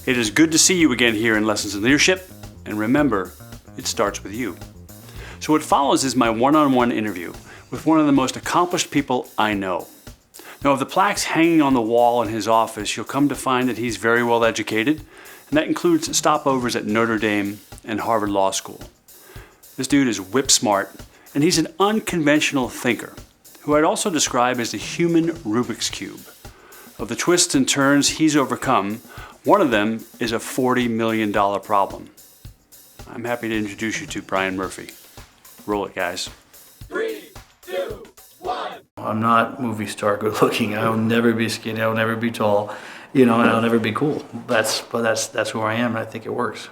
It is good to see you again here in Lessons in Leadership, and remember, it starts with you. So what follows is my one-on-one interview with one of the most accomplished people I know. Now, of the plaques hanging on the wall in his office, you'll come to find that he's very well educated, and that includes stopovers at Notre Dame and Harvard Law School. This dude is whip smart, and he's an unconventional thinker, who I'd also describe as the human Rubik's Cube. Of the twists and turns he's overcome, one of them is a $40 million problem. I'm happy to introduce you to Brian Murphy. Roll it, guys. 3, 2, 1. I'm not movie star good looking. I will never be skinny. I will never be tall, and I'll never be cool. That's who I am, and I think it works.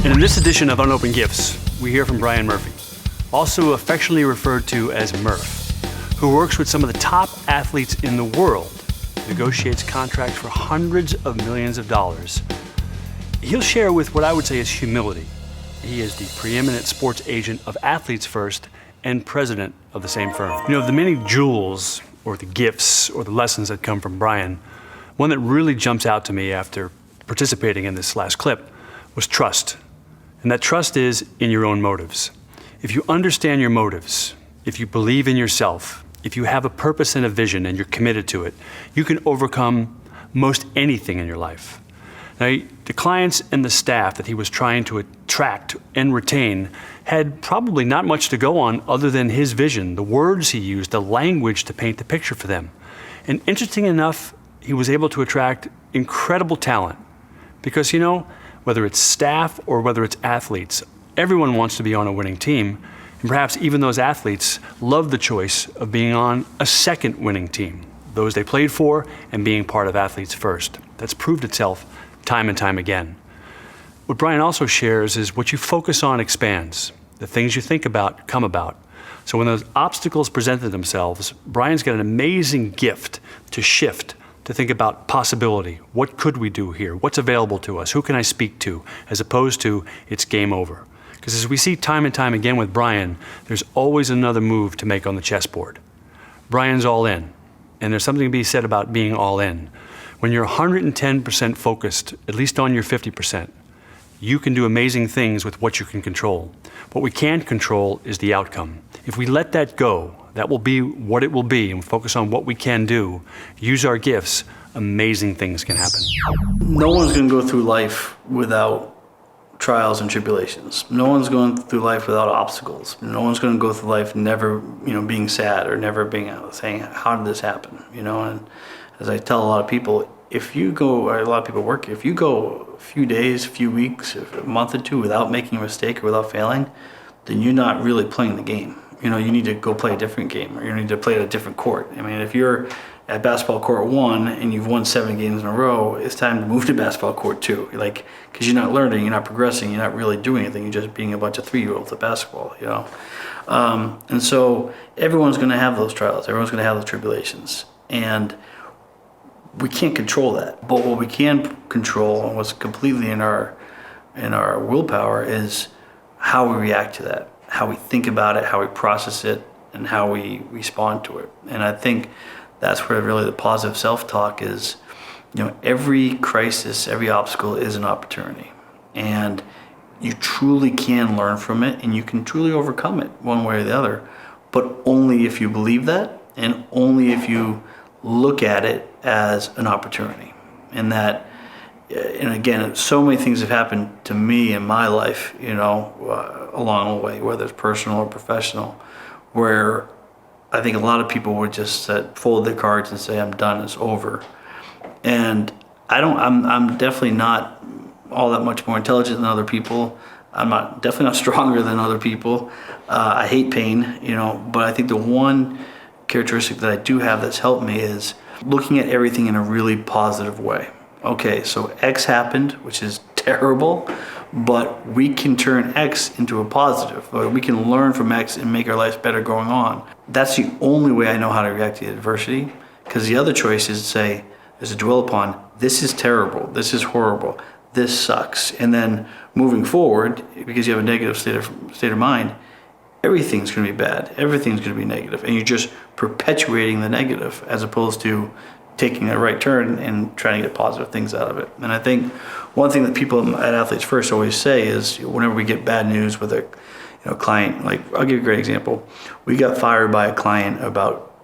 And in this edition of Unopened Gifts, we hear from Brian Murphy, also affectionately referred to as Murph, who works with some of the top athletes in the world, negotiates contracts for hundreds of millions of dollars. He'll share with what I would say is humility. He is the preeminent sports agent of Athletes First and president of the same firm. Of the many jewels or the gifts or the lessons that come from Brian, one that really jumps out to me after participating in this last clip was trust. And that trust is in your own motives. If you understand your motives, if you believe in yourself, if you have a purpose and a vision and you're committed to it, you can overcome most anything in your life. Now, the clients and the staff that he was trying to attract and retain had probably not much to go on other than his vision, the words he used, the language to paint the picture for them. And interesting enough, he was able to attract incredible talent because, whether it's staff or whether it's athletes, everyone wants to be on a winning team, and perhaps even those athletes love the choice of being on a second winning team, those they played for and being part of Athletes First. That's proved itself time and time again. What Brian also shares is what you focus on expands. The things you think about come about. So when those obstacles presented themselves, Brian's got an amazing gift to shift, to think about possibility. What could we do here? What's available to us? Who can I speak to? As opposed to, it's game over. Because as we see time and time again with Brian, there's always another move to make on the chessboard. Brian's all in. And there's something to be said about being all in. When you're 110% focused, at least on your 50%, you can do amazing things with what you can control. What we can't control is the outcome. If we let that go, that will be what it will be, and focus on what we can do, use our gifts, amazing things can happen. No one's going to go through life without trials and tribulations. No one's going through life without obstacles. No one's going to go through life never, being sad or never being saying, how did this happen? And as I tell a lot of people, if you go a few days, a few weeks, a month or two without making a mistake or without failing, then you're not really playing the game. You need to go play a different game, or you need to play at a different court. If you're at basketball court 1 and you've won 7 games in a row, it's time to move to basketball court 2. Because you're not learning, you're not progressing, you're not really doing anything. You're just being a bunch of 3-year-olds at basketball, And so everyone's going to have those trials. Everyone's going to have those tribulations. And we can't control that. But what we can control, and what's completely in our willpower, is how we react to that, how we think about it, how we process it, and how we respond to it. And I think that's where really the positive self-talk is. Every crisis, every obstacle is an opportunity. And you truly can learn from it, and you can truly overcome it one way or the other, but only if you believe that, and only if you look at it as an opportunity. And again, so many things have happened to me in my life, along the way, whether it's personal or professional, where I think a lot of people would just fold their cards and say, I'm done, it's over. And I'm definitely not all that much more intelligent than other people. I'm definitely not stronger than other people. I hate pain, but I think the one characteristic that I do have that's helped me is looking at everything in a really positive way. Okay, so X happened, which is terrible, but we can turn X into a positive, or we can learn from X and make our lives better going on. That's the only way I know how to react to adversity, because the other choice is to say, is to dwell upon, this is terrible, this is horrible, this sucks. And then moving forward, because you have a negative state of mind, everything's going to be bad, everything's going to be negative, and you're just perpetuating the negative as opposed to taking a right turn and trying to get positive things out of it. And I think one thing that people at Athletes First always say is whenever we get bad news with a client, like I'll give you a great example. We got fired by a client about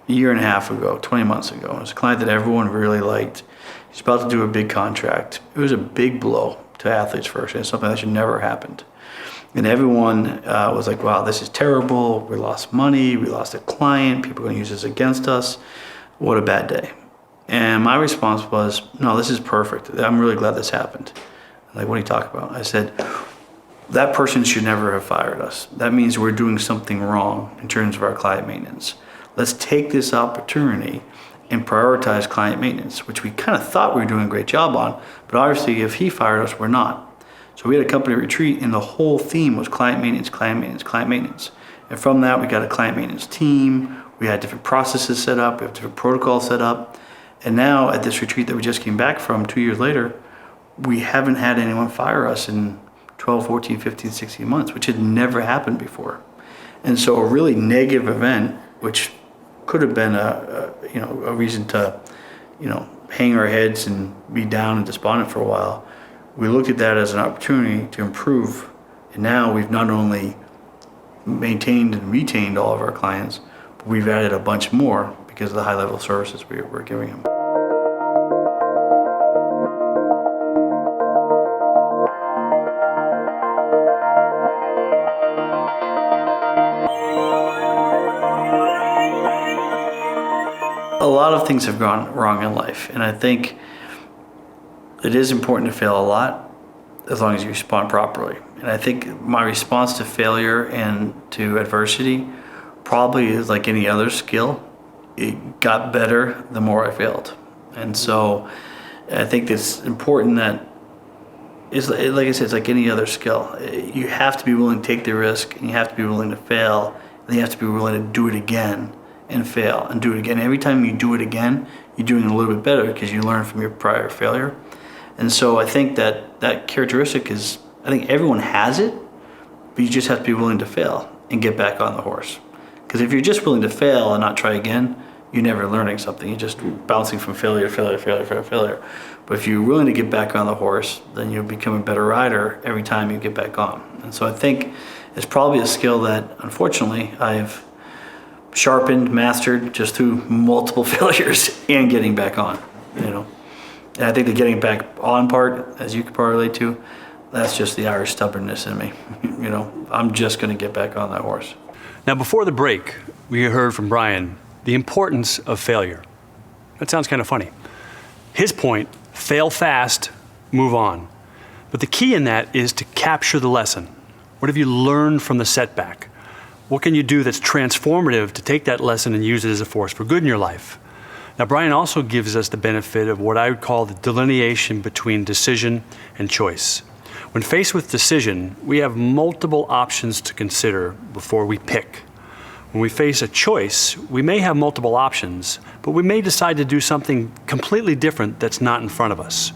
a year and a half ago, 20 months ago. It was a client that everyone really liked. He's about to do a big contract. It was a big blow to Athletes First, and it's something that should never happened. And everyone was like, wow, this is terrible. We lost money, we lost a client, people are going to use this against us. What a bad day. And my response was, no, this is perfect. I'm really glad this happened. Like, what are you talking about? I said, that person should never have fired us. That means we're doing something wrong in terms of our client maintenance. Let's take this opportunity and prioritize client maintenance, which we kind of thought we were doing a great job on, but obviously if he fired us, we're not. So we had a company retreat and the whole theme was client maintenance, client maintenance, client maintenance. And from that, we got a client maintenance team. We had different processes set up, we have different protocols set up. And now at this retreat that we just came back from 2 years later, we haven't had anyone fire us in 12, 14, 15, 16 months, which had never happened before. And so a really negative event, which could have been a reason to, hang our heads and be down and despondent for a while, we looked at that as an opportunity to improve. And now we've not only maintained and retained all of our clients, but we've added a bunch more because of the high level of services we're giving them. A lot of things have gone wrong in life, and I think it is important to fail a lot as long as you respond properly. And I think my response to failure and to adversity probably is like any other skill. It got better the more I failed. And so I think it's important that it's like I said, it's like any other skill. You have to be willing to take the risk, and you have to be willing to fail, and you have to be willing to do it again and fail and do it again. Every time you do it again, you're doing it a little bit better because you learn from your prior failure. And so I think that characteristic is, I think everyone has it, but you just have to be willing to fail and get back on the horse. Because if you're just willing to fail and not try again, you're never learning something. You're just bouncing from failure to failure, failure, failure, failure. But if you're willing to get back on the horse, then you'll become a better rider every time you get back on. And so I think it's probably a skill that, unfortunately, I've sharpened, mastered just through multiple failures and getting back on, And I think the getting back on part, as you could probably relate to, that's just the Irish stubbornness in me. I'm just going to get back on that horse. Now, before the break, we heard from Brian the importance of failure. That sounds kind of funny. His point, fail fast, move on. But the key in that is to capture the lesson. What have you learned from the setback? What can you do that's transformative to take that lesson and use it as a force for good in your life? Now, Brian also gives us the benefit of what I would call the delineation between decision and choice. When faced with decision, we have multiple options to consider before we pick. When we face a choice, we may have multiple options, but we may decide to do something completely different that's not in front of us.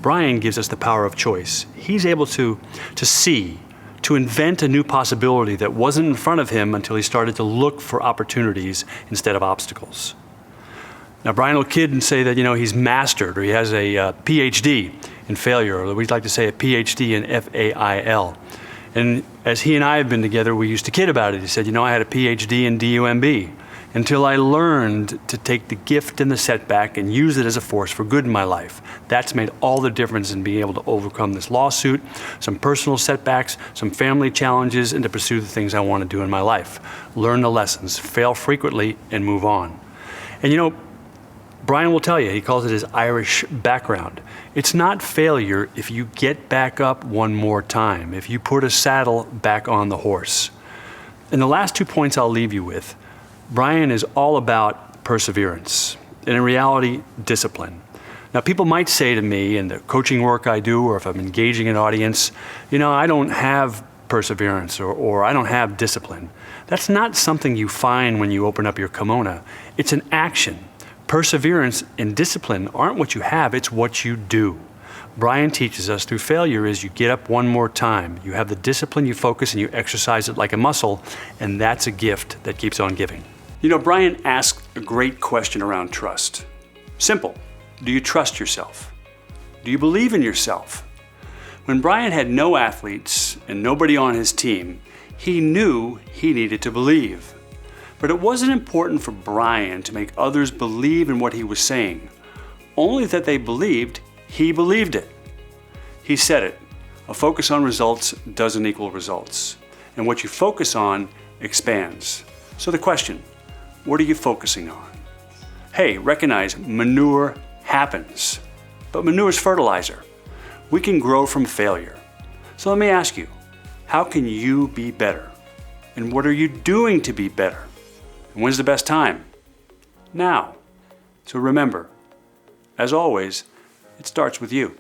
Brian gives us the power of choice. He's able to see, to invent a new possibility that wasn't in front of him until he started to look for opportunities instead of obstacles. Now, Brian will kid and say that, he's mastered, or he has a PhD in failure, or we'd like to say a PhD in FAIL. And as he and I have been together, we used to kid about it. He said, I had a PhD in DUMB until I learned to take the gift and the setback and use it as a force for good in my life. That's made all the difference in being able to overcome this lawsuit, some personal setbacks, some family challenges, and to pursue the things I want to do in my life. Learn the lessons, fail frequently, and move on. And Brian will tell you, he calls it his Irish background. It's not failure if you get back up one more time, if you put a saddle back on the horse. And the last 2 points I'll leave you with, Brian is all about perseverance, and in reality, discipline. Now, people might say to me in the coaching work I do, or if I'm engaging an audience, I don't have perseverance or I don't have discipline. That's not something you find when you open up your kimono. It's an action. Perseverance and discipline aren't what you have, it's what you do. Brian teaches us through failure is you get up one more time. You have the discipline, you focus, and you exercise it like a muscle, and that's a gift that keeps on giving. Brian asked a great question around trust. Simple. Do you trust yourself? Do you believe in yourself? When Brian had no athletes and nobody on his team, he knew he needed to believe. But it wasn't important for Brian to make others believe in what he was saying, only that they believed he believed it. He said it, a focus on results doesn't equal results, and what you focus on expands. So the question, what are you focusing on? Hey, recognize manure happens, but manure is fertilizer. We can grow from failure. So let me ask you, how can you be better? And what are you doing to be better? And when's the best time? Now. So remember, as always, it starts with you.